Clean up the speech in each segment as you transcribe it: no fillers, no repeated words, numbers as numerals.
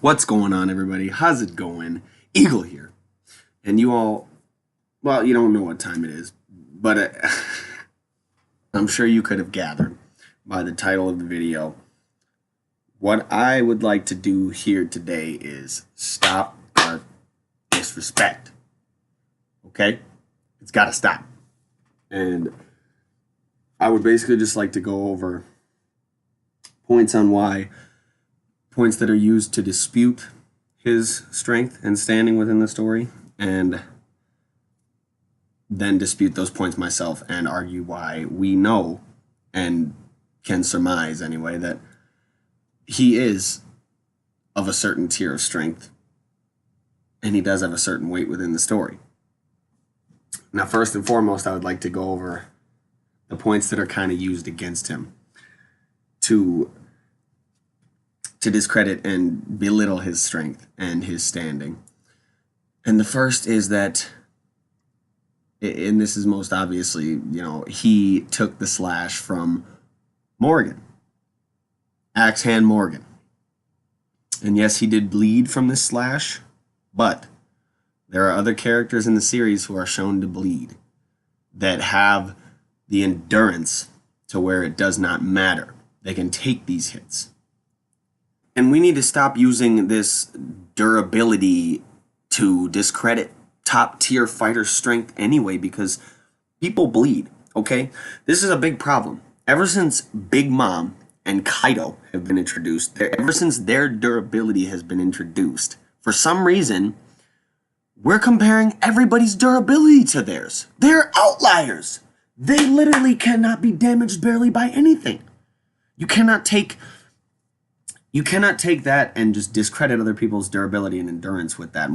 What's going on, everybody? How's it going? Eagle here. And you all, well, you don't know what time it is, but I'm sure you could have gathered by the title of the video. What I would like to do here today is stop Garp disrespect. Okay? It's got to stop. And I would basically just like to go over points that are used to dispute his strength and standing within the story, and then dispute those points myself and argue why we know and can surmise anyway that he is of a certain tier of strength and he does have a certain weight within the story. Now, first and foremost, I would like to go over the points that are kind of used against him to discredit and belittle his strength and his standing. And the first is that, and this is most obviously, he took the slash from Morgan, Axe Hand Morgan. And yes, he did bleed from this slash, but there are other characters in the series who are shown to bleed that have the endurance to where it does not matter. They can take these hits. And we need to stop using this durability to discredit top-tier fighter strength anyway, because people bleed, okay? This is a big problem. Ever since Big Mom and Kaido have been introduced, ever since their durability has been introduced, for some reason, we're comparing everybody's durability to theirs. They're outliers. They literally cannot be damaged barely by anything. You cannot take that and just discredit other people's durability and endurance with that.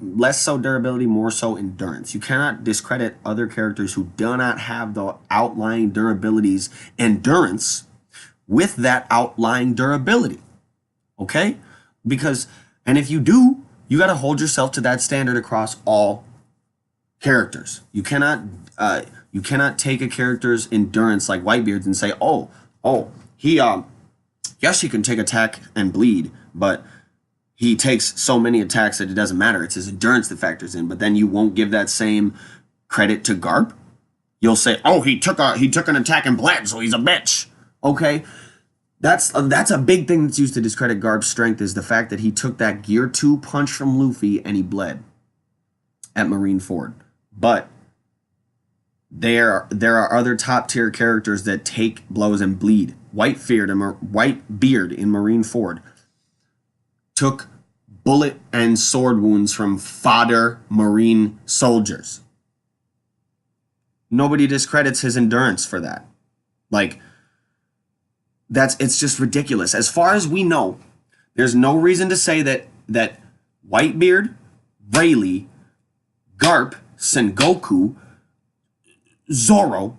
Less so durability, more so endurance. You cannot discredit other characters who do not have the outlying durabilities endurance with that outlying durability. Okay? And if you do, you got to hold yourself to that standard across all characters. You cannot take a character's endurance like Whitebeard's and say, yes, he can take attack and bleed, but he takes so many attacks that it doesn't matter. It's his endurance that factors in. But then you won't give that same credit to Garp. You'll say, he took an attack and bled, so he's a bitch. Okay, that's a big thing that's used to discredit Garp's strength, is the fact that he took that Gear 2 punch from Luffy and he bled at Marineford. But there are other top tier characters that take blows and bleed. Whitebeard in Marineford took bullet and sword wounds from fodder Marine soldiers. Nobody discredits his endurance for that. It's just ridiculous. As far as we know, there's no reason to say that Whitebeard, Rayleigh, Garp, Sengoku, Zoro,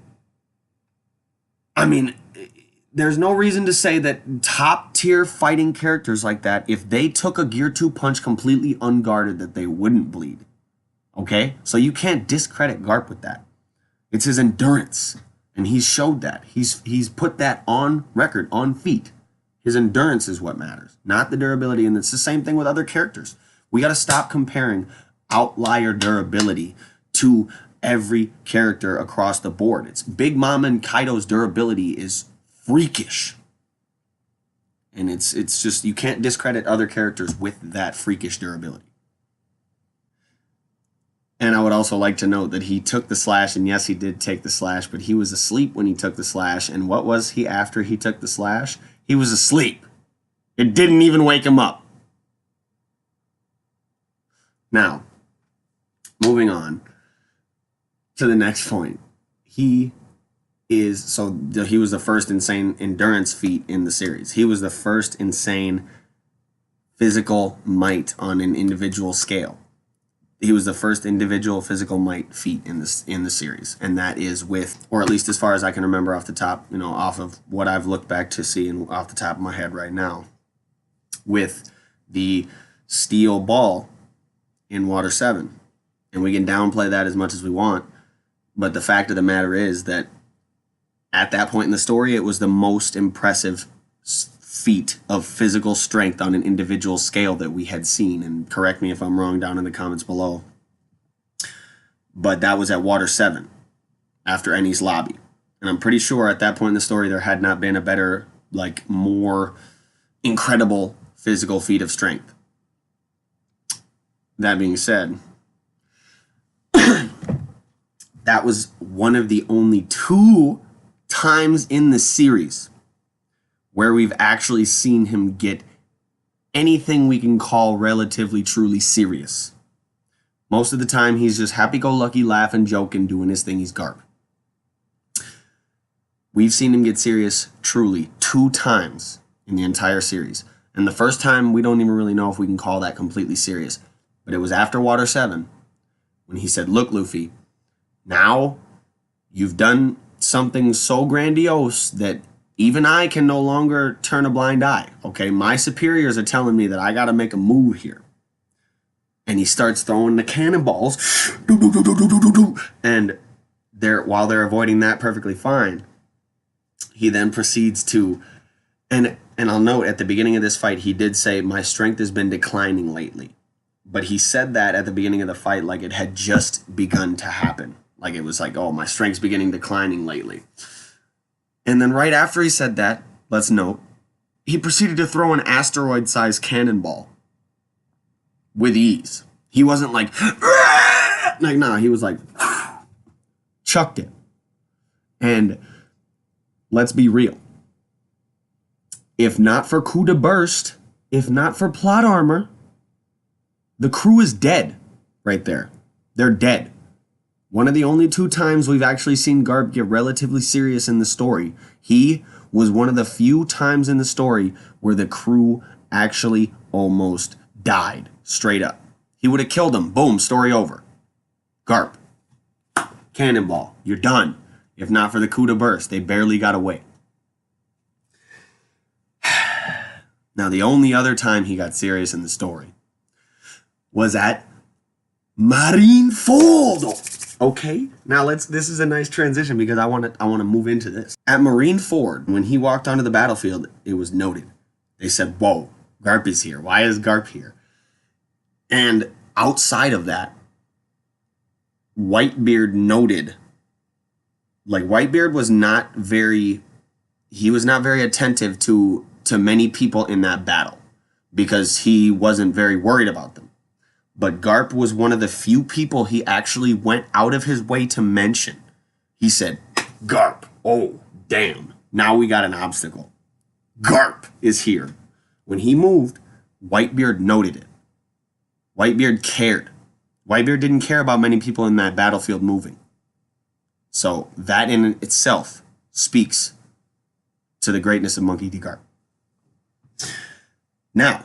there's no reason to say that top tier fighting characters like that, if they took a Gear 2 punch completely unguarded, that they wouldn't bleed. Okay? So you can't discredit Garp with that. It's his endurance. And he's showed that. He's put that on record, on feet. His endurance is what matters, not the durability. And it's the same thing with other characters. We got to stop comparing outlier durability to every character across the board. It's Big Mom and Kaido's durability is freakish. And it's just, you can't discredit other characters with that freakish durability. And I would also like to note that he took the slash, and yes, he did take the slash, but he was asleep when he took the slash. And what was he after he took the slash? He was asleep. It didn't even wake him up. Now, moving on to the next point. He was the first insane endurance feat in the series. He was the first insane physical might on an individual scale. He was the first individual physical might feat in the series, and that is with, or at least as far as I can remember off the top, off of what I've looked back to see and off the top of my head right now, with the steel ball in Water 7. And we can downplay that as much as we want, but the fact of the matter is that at that point in the story, it was the most impressive feat of physical strength on an individual scale that we had seen. And correct me if I'm wrong down in the comments below. But that was at Water 7 after Ennie's Lobby. And I'm pretty sure at that point in the story there had not been a better, like, more incredible physical feat of strength. That being said, that was one of the only 2 times in the series where we've actually seen him get anything we can call relatively truly serious. Most of the time, he's just happy-go-lucky, laughing, joking, doing his thing. He's Garp. We've seen him get serious truly 2 times in the entire series. And the first time, we don't even really know if we can call that completely serious. But it was after Water 7 when he said, look, Luffy, now you've done something so grandiose that even I can no longer turn a blind eye. Okay, my superiors are telling me that I got to make a move here. And he starts throwing the cannonballs. And while they're avoiding that perfectly fine, he then proceeds to, and I'll note at the beginning of this fight, he did say, my strength has been declining lately. But he said that at the beginning of the fight like it had just begun to happen. Like it was like, oh, my strength's beginning declining lately. And then right after he said that, let's note, he proceeded to throw an asteroid-sized cannonball with ease. He wasn't like, nah, he was like, chucked it. And let's be real. If not for coup de burst, if not for plot armor, the crew is dead right there. They're dead. One of the only 2 times we've actually seen Garp get relatively serious in the story. He was one of the few times in the story where the crew actually almost died. Straight up. He would have killed them. Boom, story over. Garp. Cannonball. You're done. If not for the coup de burst, they barely got away. Now, the only other time he got serious in the story was at Marineford. Okay, now this is a nice transition because I want to move into this. At Marineford, when he walked onto the battlefield, it was noted. They said, whoa, Garp is here. Why is Garp here? And outside of that, Whitebeard noted, like Whitebeard was not very attentive to many people in that battle because he wasn't very worried about them. But Garp was one of the few people he actually went out of his way to mention. He said, Garp, oh, damn, now we got an obstacle. Garp is here. When he moved, Whitebeard noted it. Whitebeard cared. Whitebeard didn't care about many people in that battlefield moving. So that in itself speaks to the greatness of Monkey D. Garp. Now,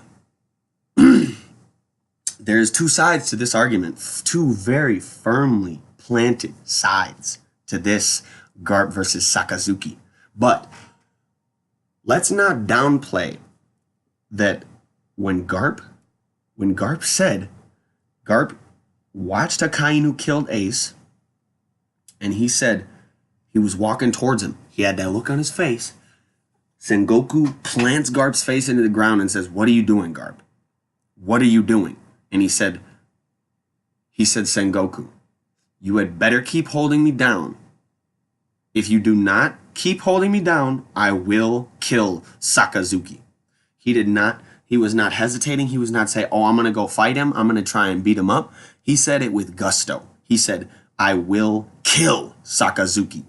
there's 2 sides to this argument, 2 very firmly planted sides to this Garp versus Sakazuki. But let's not downplay that when Garp said, Garp watched Akainu killed Ace, and he said he was walking towards him. He had that look on his face. Sengoku plants Garp's face into the ground and says, what are you doing, Garp? What are you doing? And he said, Sengoku, you had better keep holding me down. If you do not keep holding me down, I will kill Sakazuki. He was not hesitating. He was not saying, oh, I'm going to go fight him. I'm going to try and beat him up. He said it with gusto. He said, I will kill Sakazuki.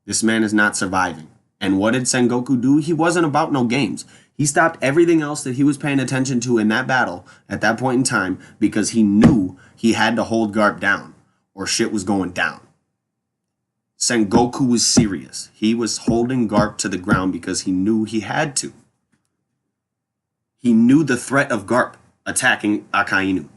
This man is not surviving. And what did Sengoku do? He wasn't about no games. He stopped everything else that he was paying attention to in that battle at that point in time because he knew he had to hold Garp down or shit was going down. Sengoku was serious. He was holding Garp to the ground because he knew he had to. He knew the threat of Garp attacking Akainu.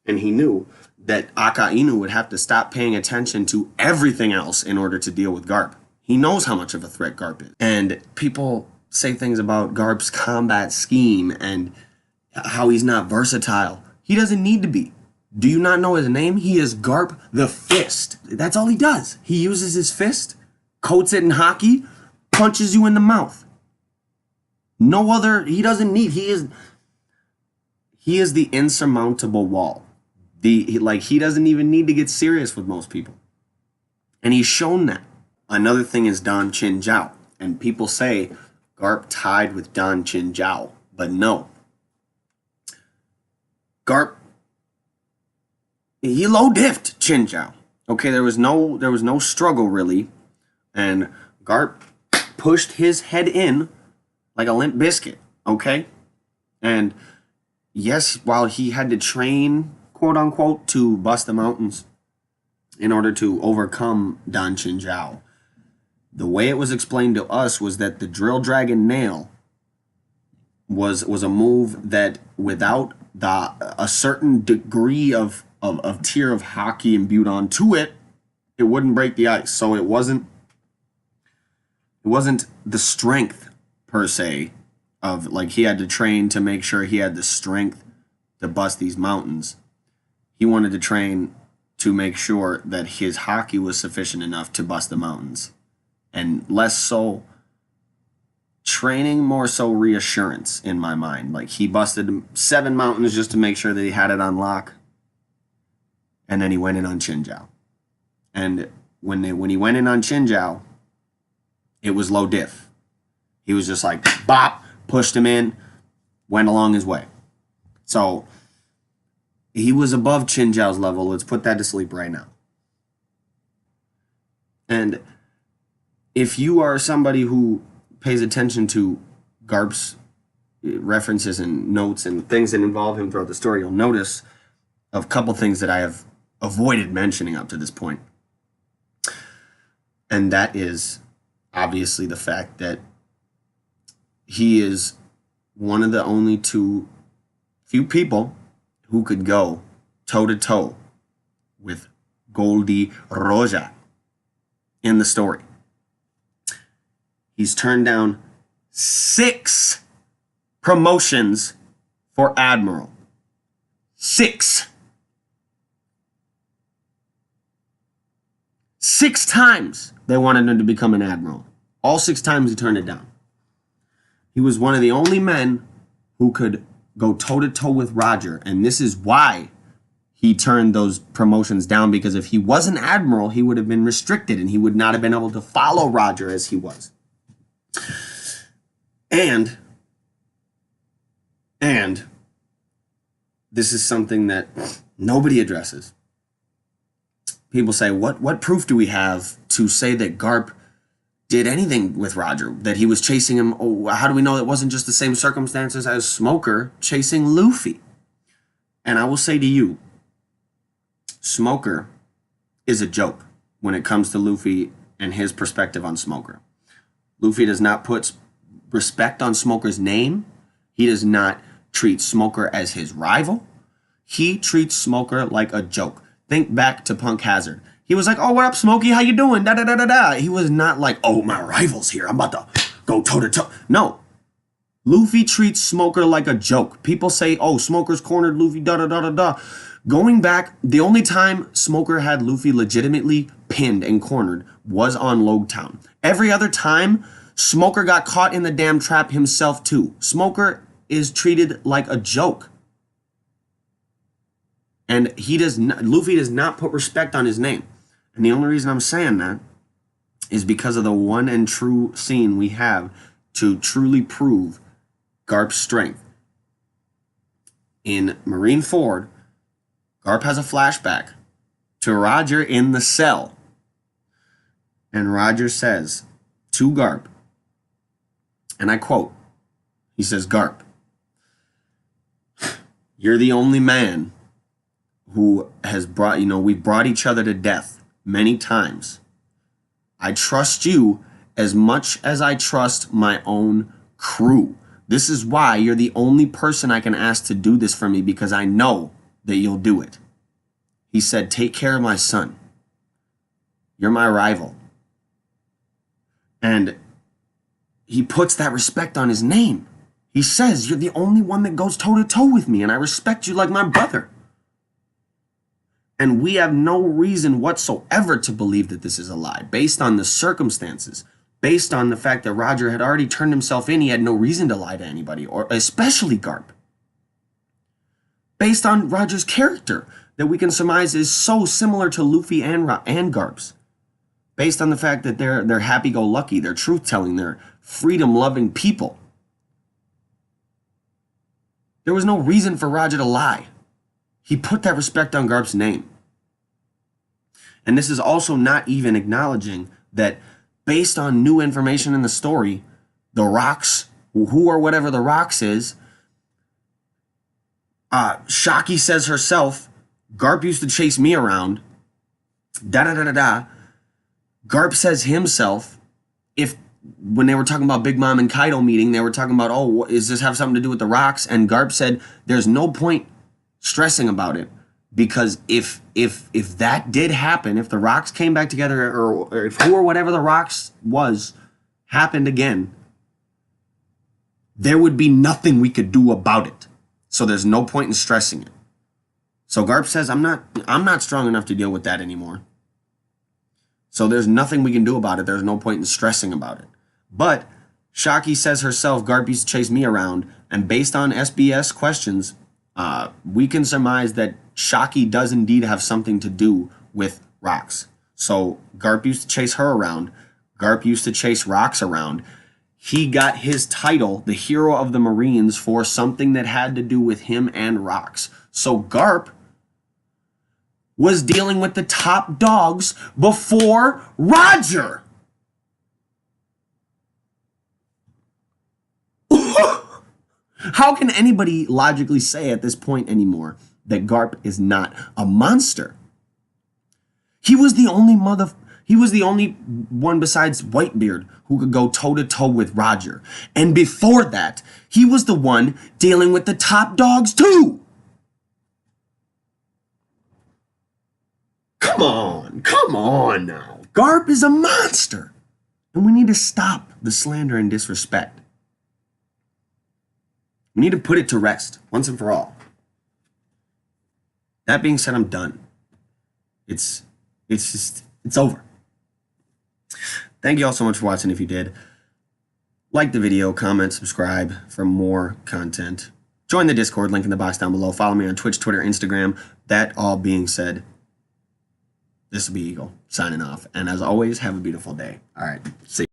And he knew that Akainu would have to stop paying attention to everything else in order to deal with Garp. He knows how much of a threat Garp is. And people say things about Garp's combat scheme and how he's not versatile. He doesn't need to be. Do you not know his name? He is Garp the Fist. That's all he does. He uses his fist, coats it in hockey, punches you in the mouth. No other, he doesn't need, he is the insurmountable wall. He doesn't even need to get serious with most people. And he's shown that. Another thing is Dan Chin Jiao. And people say Garp tied with Dan Chin Jiao, but no. Garp, he low diffed Chin Jiao. Okay, there was no struggle really, and Garp pushed his head in like a limp biscuit. Okay, and yes, while he had to train, quote unquote, to bust the mountains in order to overcome Dan Chin Jiao, the way it was explained to us was that the Drill Dragon Nail was a move that without a certain degree of tier of hockey imbued onto it, it wouldn't break the ice. So it wasn't the strength per se of like he had to train to make sure he had the strength to bust these mountains. He wanted to train to make sure that his hockey was sufficient enough to bust the mountains, and less so training, more so reassurance in my mind. Like he busted 7 mountains just to make sure that he had it on lock, and then he went in on Chin Jiao. And when he went in on Chin Jiao, it was low diff. He was just like bop, pushed him in, went along his way. So he was above Chin Jiao's level. Let's put that to sleep right now. And if you are somebody who pays attention to Garp's references and notes and things that involve him throughout the story, you'll notice a couple things that I have avoided mentioning up to this point. And that is obviously the fact that he is one of the only few people who could go toe-to-toe with Goldie Roja in the story. He's turned down 6 promotions for Admiral. 6. 6 times they wanted him to become an admiral. All 6 times he turned it down. He was one of the only men who could go toe-to-toe with Roger, and this is why he turned those promotions down, because if he was an admiral, he would have been restricted, and he would not have been able to follow Roger as he was. And this is something that nobody addresses. People say, what proof do we have to say that Garp did anything with Roger, that he was chasing him? Oh, how do we know it wasn't just the same circumstances as Smoker chasing Luffy? And I will say to you, Smoker is a joke when it comes to Luffy and his perspective on Smoker. Luffy does not put respect on Smoker's name. He does not treat Smoker as his rival. He treats Smoker like a joke. Think back to Punk Hazard. He was like, oh, what up, Smokey? How you doing? Da da da da da. He was not like, oh, my rival's here. I'm about to go toe-to-toe. No. Luffy treats Smoker like a joke. People say, oh, Smoker's cornered Luffy, da da da da da. Going back, the only time Smoker had Luffy legitimately pinned and cornered was on Logtown. Every other time, Smoker got caught in the damn trap himself too. Smoker is treated like a joke. And Luffy does not put respect on his name. And the only reason I'm saying that is because of the one and true scene we have to truly prove Garp's strength. In Marineford, Garp has a flashback to Roger in the cell. And Roger says to Garp, and I quote, he says, Garp, you're the only man who has brought, we've brought each other to death many times. I trust you as much as I trust my own crew. This is why you're the only person I can ask to do this for me, because I know that you'll do it. He said, take care of my son. You're my rival. And he puts that respect on his name. He says, you're the only one that goes toe-to-toe with me, and I respect you like my brother. And we have no reason whatsoever to believe that this is a lie, based on the circumstances. based on the fact that Roger had already turned himself in. He had no reason to lie to anybody, or especially Garp. Based on Roger's character that we can surmise is so similar to Luffy and Garp's. Based on the fact that they're happy-go-lucky, they're truth-telling, they're freedom-loving people. There was no reason for Roger to lie. He put that respect on Garp's name. And this is also not even acknowledging that based on new information in the story, the Rocks, who or whatever the Rocks is, Shaki says herself, Garp used to chase me around, da-da-da-da-da. Garp says himself, when they were talking about Big Mom and Kaido meeting, they were talking about, oh, does this have something to do with the Rocks? And Garp said, there's no point stressing about it, because if that did happen, if the Rocks came back together, or if who or whatever the Rocks was happened again, there would be nothing we could do about it. So there's no point in stressing it. So Garp says, I'm not strong enough to deal with that anymore. So there's nothing we can do about it. There's no point in stressing about it. But Shaki says herself, Garp used to chase me around. And based on SBS questions, we can surmise that Shaki does indeed have something to do with Rocks. So Garp used to chase her around. Garp used to chase Rocks around. He got his title, the Hero of the Marines, for something that had to do with him and Rocks. So Garp was dealing with the top dogs before Roger. How can anybody logically say at this point anymore that Garp is not a monster? He was the only one besides Whitebeard who could go toe-to-toe with Roger. And before that, he was the one dealing with the top dogs too. Come on now. Garp is a monster. And we need to stop the slander and disrespect. We need to put it to rest once and for all. That being said, I'm done. It's over. Thank you all so much for watching. If you did, like the video, comment, subscribe for more content. Join the Discord, link in the box down below. Follow me on Twitch, Twitter, Instagram. That all being said, this will be Eagle, signing off. And as always, have a beautiful day. All right, see you.